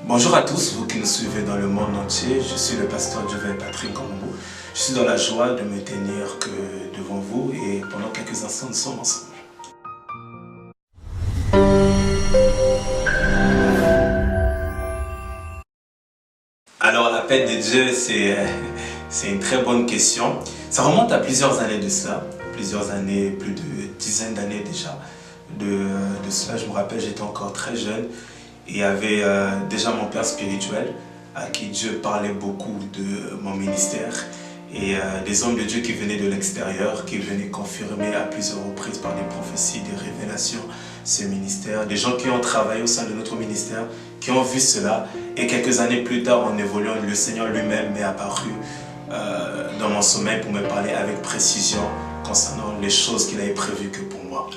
Bonjour à tous, vous qui nous suivez dans le monde entier. Je suis le pasteur Jovel Patrick Kombo. Je suis dans la joie de me tenir devant vous et pendant quelques instants, nous sommes ensemble. Alors, l'appel de Dieu, c'est une très bonne question. Ça remonte à plusieurs années de cela, plusieurs années, plus de dizaines d'années déjà. De cela, je me rappelle, j'étais encore très jeune. Et il y avait déjà mon père spirituel à qui Dieu parlait beaucoup de mon ministère et des hommes de Dieu qui venaient de l'extérieur, qui venaient confirmer à plusieurs reprises par des prophéties, des révélations ce ministère, des gens qui ont travaillé au sein de notre ministère, qui ont vu cela et quelques années plus tard en évoluant, le Seigneur lui-même m'est apparu dans mon sommeil pour me parler avec précision concernant les choses qu'il avait prévues que pour moi.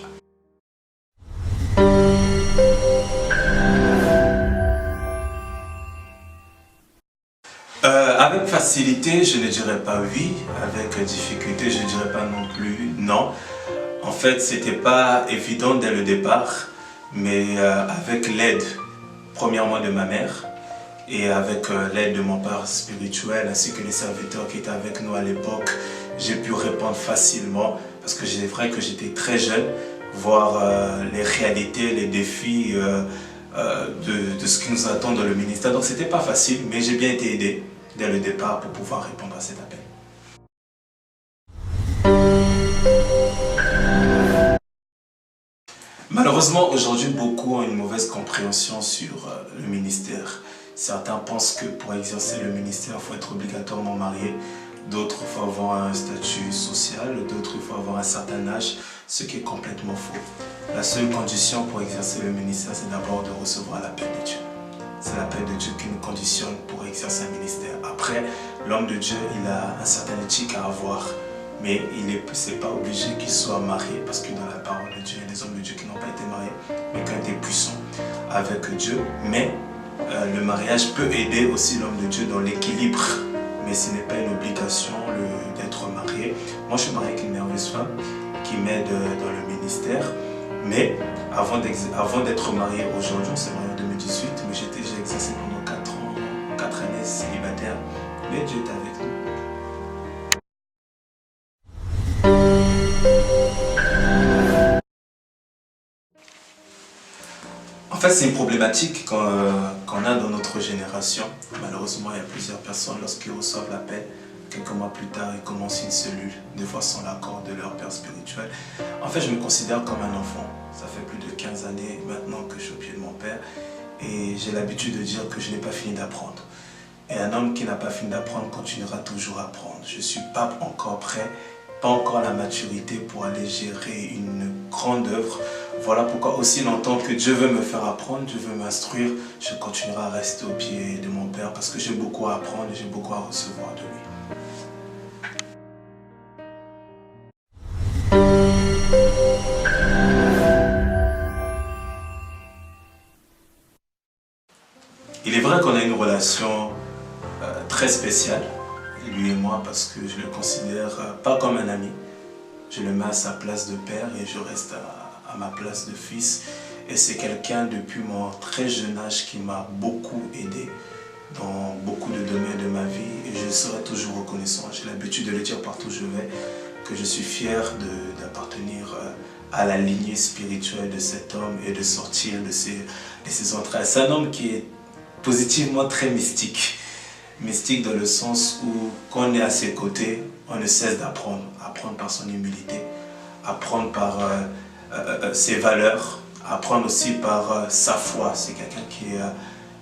Avec facilité, je ne dirais pas oui. Avec difficulté, je ne dirais pas non plus non. En fait, c'était pas évident dès le départ, mais avec l'aide, premièrement de ma mère, et avec l'aide de mon père spirituel, ainsi que les serviteurs qui étaient avec nous à l'époque, j'ai pu répondre facilement, parce que c'est vrai que j'étais très jeune, voir les réalités, les défis de ce qui nous attend dans le ministère. Donc c'était pas facile, mais j'ai bien été aidé dès le départ pour pouvoir répondre à cet appel. Malheureusement, aujourd'hui, beaucoup ont une mauvaise compréhension sur le ministère. Certains pensent que pour exercer le ministère, il faut être obligatoirement marié. D'autres, il faut avoir un statut social. D'autres, il faut avoir un certain âge, ce qui est complètement faux. La seule condition pour exercer le ministère, c'est d'abord de recevoir l'appel de Dieu. C'est l'appel de Dieu qui nous conditionne pour exercer un ministère. Après, l'homme de Dieu, il a un certain éthique à avoir, mais il n'est pas obligé qu'il soit marié, parce que dans la parole de Dieu, il y a des hommes de Dieu qui n'ont pas été mariés, mais qui ont été puissants avec Dieu. Mais le mariage peut aider aussi l'homme de Dieu dans l'équilibre, mais ce n'est pas une obligation d'être marié. Moi, je suis marié avec une merveilleuse femme qui m'aide dans le ministère, mais avant d'être marié aujourd'hui, on s'est marié en 2018, mais j'ai exercé pendant 4 années célibataire, mais Dieu est avec nous. En fait, c'est une problématique qu'on a dans notre génération. Malheureusement, il y a plusieurs personnes, lorsqu'ils reçoivent l'appel, quelques mois plus tard, ils commencent une cellule, des fois sans l'accord de leur père spirituel. En fait, je me considère comme un enfant. Ça fait plus de 15 années maintenant que je suis au pied de mon père. Et j'ai l'habitude de dire que je n'ai pas fini d'apprendre. Et un homme qui n'a pas fini d'apprendre continuera toujours à apprendre. Je ne suis pas encore prêt, pas encore la maturité pour aller gérer une grande œuvre. Voilà pourquoi aussi longtemps que Dieu veut me faire apprendre, Dieu veut m'instruire, je continuerai à rester au pied de mon Père parce que j'ai beaucoup à apprendre et j'ai beaucoup à recevoir de lui. Il est vrai qu'on a une relation très spéciale, lui et moi, parce que je le considère pas comme un ami. Je le mets à sa place de père et je reste à ma place de fils. Et c'est quelqu'un depuis mon très jeune âge qui m'a beaucoup aidé dans beaucoup de domaines de ma vie. Et je serai toujours reconnaissant. J'ai l'habitude de le dire partout où je vais, que je suis fier d'appartenir à la lignée spirituelle de cet homme et de sortir de ses entrailles. C'est un homme qui est positivement très mystique. Mystique dans le sens où quand on est à ses côtés, on ne cesse d'apprendre. Apprendre par son humilité, apprendre par ses valeurs, apprendre aussi par sa foi. C'est quelqu'un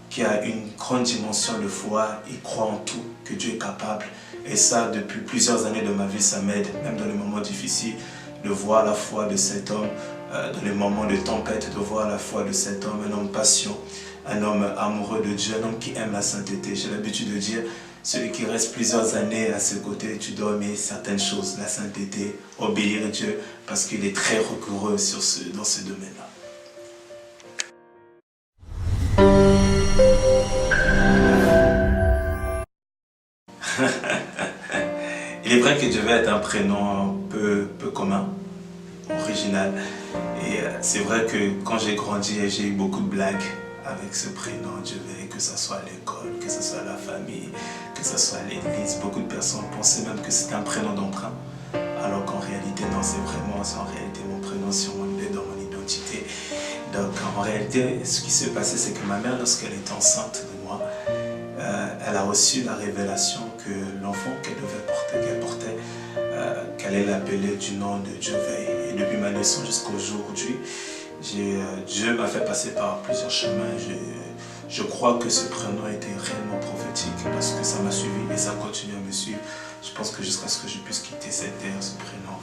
qui a une grande dimension de foi, il croit en tout, que Dieu est capable. Et ça, depuis plusieurs années de ma vie, ça m'aide, même dans les moments difficiles, de voir la foi de cet homme, dans les moments de tempête, de voir la foi de cet homme, un homme patient, un homme amoureux de Dieu, un homme qui aime la sainteté. J'ai l'habitude de dire, celui qui reste plusieurs années à ses côtés, tu dois aimer certaines choses, la sainteté, obéir à Dieu, parce qu'il est très rigoureux dans ce domaine-là. Il est vrai que Jovel est un prénom peu commun, original. Et c'est vrai que quand j'ai grandi, j'ai eu beaucoup de blagues avec ce prénom Dieu veille, que ce soit à l'école, que ce soit à la famille, que ce soit à l'église. Beaucoup de personnes pensaient même que c'était un prénom d'emprunt, alors qu'en réalité non, c'est en réalité mon prénom sur mon idée, dans mon identité. Donc en réalité, ce qui s'est passé, c'est que ma mère, lorsqu'elle était enceinte de moi, elle a reçu la révélation que l'enfant qu'elle portait, qu'elle allait l'appeler du nom de Dieu veille. Et depuis ma naissance jusqu'à aujourd'hui, Dieu m'a fait passer par plusieurs chemins. Je crois que ce prénom était réellement prophétique parce que ça m'a suivi et ça continue à me suivre. Je pense que jusqu'à ce que je puisse quitter cette terre, ce prénom.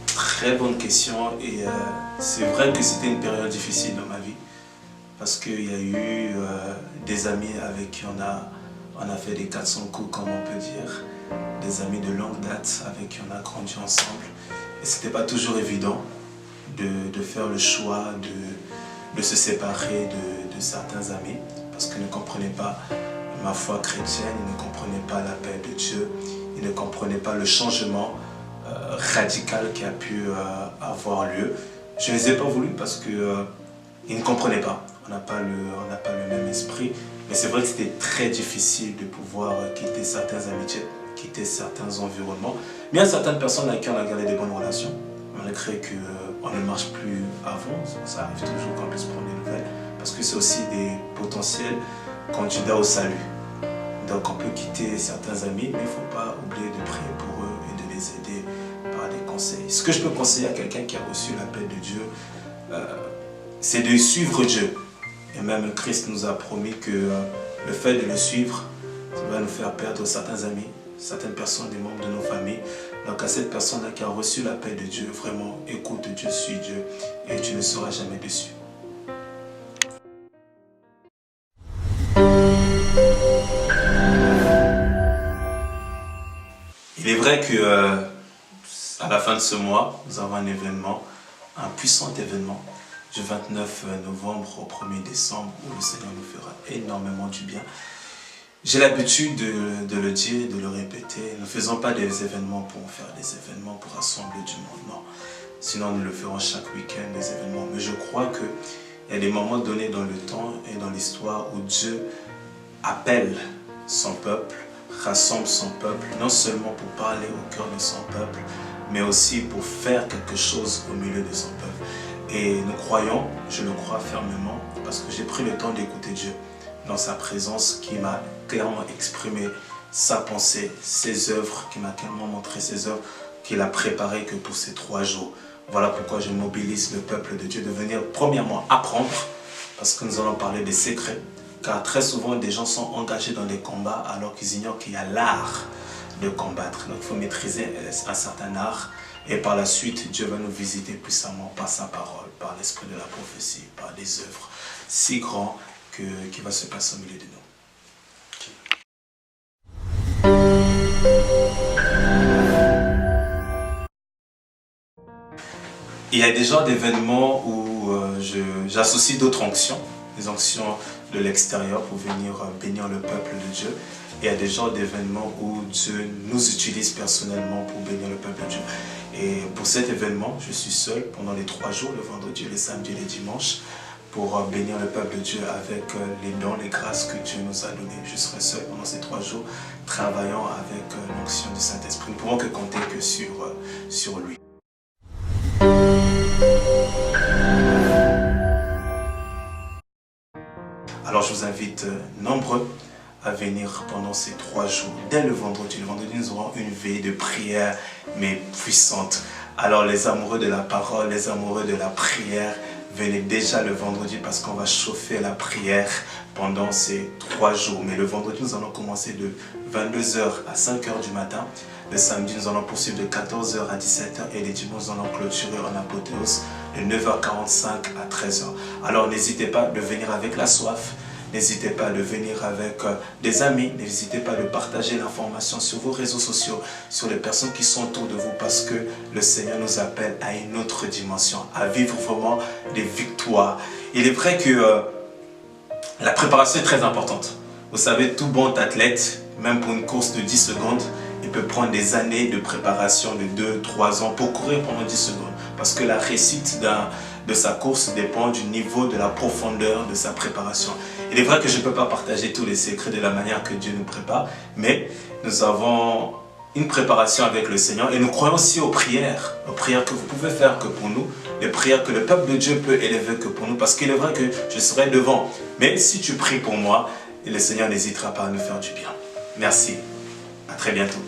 Très bonne question et c'est vrai que c'était une période difficile dans ma vie parce qu'il y a eu des amis avec qui on a fait des 400 coups, comme on peut dire, des amis de longue date avec qui on a grandi ensemble et c'était pas toujours évident de faire le choix de se séparer de certains amis parce qu'ils ne comprenaient pas ma foi chrétienne, ils ne comprenaient pas l'appel de Dieu, ils ne comprenaient pas le changement radical qui a pu avoir lieu. Je ne les ai pas voulu parce qu'ils ne comprenaient pas. On n'a pas le même esprit. Mais c'est vrai que c'était très difficile de pouvoir quitter certaines amitiés, quitter certains environnements. Mais il y a certaines personnes avec qui on a gardé des bonnes relations, malgré qu'on ne marche plus avant. Ça arrive toujours qu'on puisse prendre des nouvelles. Parce que c'est aussi des potentiels candidats au salut. Donc on peut quitter certains amis, mais il ne faut pas oublier de prier pour eux et de les aider par des conseils. Ce que je peux conseiller à quelqu'un qui a reçu l'appel de Dieu, c'est de suivre Dieu. Et même Christ nous a promis que le fait de le suivre, ça va nous faire perdre certains amis, certaines personnes, des membres de nos familles. Donc à cette personne-là qui a reçu l'appel de Dieu, vraiment écoute Dieu, suis Dieu et tu ne seras jamais déçu. Il est vrai que à la fin de ce mois, nous avons un événement, un puissant événement, du 29 novembre au 1er décembre, où le Seigneur nous fera énormément du bien. J'ai l'habitude de le dire, de le répéter. Nous ne faisons pas des événements pour faire des événements, pour rassembler du monde, non. Sinon, nous le ferons chaque week-end, des événements. Mais je crois qu'il y a des moments donnés dans le temps et dans l'histoire où Dieu appelle son peuple, rassemble son peuple, non seulement pour parler au cœur de son peuple, mais aussi pour faire quelque chose au milieu de son peuple. Et nous croyons, je le crois fermement, parce que j'ai pris le temps d'écouter Dieu dans sa présence, qui m'a clairement exprimé sa pensée, ses œuvres, qui m'a clairement montré ses œuvres, qu'il a préparées que pour ces 3 jours. Voilà pourquoi je mobilise le peuple de Dieu de venir premièrement apprendre, parce que nous allons parler des secrets, car très souvent des gens sont engagés dans des combats alors qu'ils ignorent qu'il y a l'art de combattre. Donc il faut maîtriser un certain art. Et par la suite, Dieu va nous visiter puissamment par sa parole, par l'esprit de la prophétie, par des œuvres si grands qui va se passer au milieu de nous. Il y a des genres d'événements où j'associe d'autres onctions, des onctions de l'extérieur pour venir bénir le peuple de Dieu. Et il y a des genres d'événements où Dieu nous utilise personnellement pour bénir le peuple de Dieu. Et pour cet événement, je suis seul pendant les 3 jours, le vendredi, le samedi et le dimanche, pour bénir le peuple de Dieu avec les dons, les grâces que Dieu nous a données. Je serai seul pendant ces 3 jours, travaillant avec l'onction du Saint-Esprit. Nous ne pouvons que compter que sur lui. Alors je vous invite nombreux à venir pendant ces 3 jours. Dès le vendredi, nous aurons une veille de prière, mais puissante. Alors les amoureux de la parole, les amoureux de la prière, venez déjà le vendredi parce qu'on va chauffer la prière pendant ces 3 jours. Mais le vendredi, nous allons commencer de 22 h à 5 h du matin. Le samedi, nous allons poursuivre de 14 h à 17 h et les dimanches, nous allons clôturer en apothéose de 9 h 45 à 13 h. Alors n'hésitez pas de venir avec la soif. N'hésitez pas de venir avec des amis, n'hésitez pas de partager l'information sur vos réseaux sociaux, sur les personnes qui sont autour de vous, parce que le Seigneur nous appelle à une autre dimension, à vivre vraiment des victoires. Il est vrai que la préparation est très importante. Vous savez, tout bon athlète, même pour une course de 10 secondes, il peut prendre des années de préparation de 2-3 ans pour courir pendant 10 secondes. Parce que la réussite de sa course dépend du niveau, de la profondeur de sa préparation. Il est vrai que je ne peux pas partager tous les secrets de la manière que Dieu nous prépare, mais nous avons une préparation avec le Seigneur et nous croyons aussi aux prières que vous pouvez faire que pour nous, les prières que le peuple de Dieu peut élever que pour nous, parce qu'il est vrai que je serai devant. Mais si tu pries pour moi, le Seigneur n'hésitera pas à nous faire du bien. Merci. À très bientôt.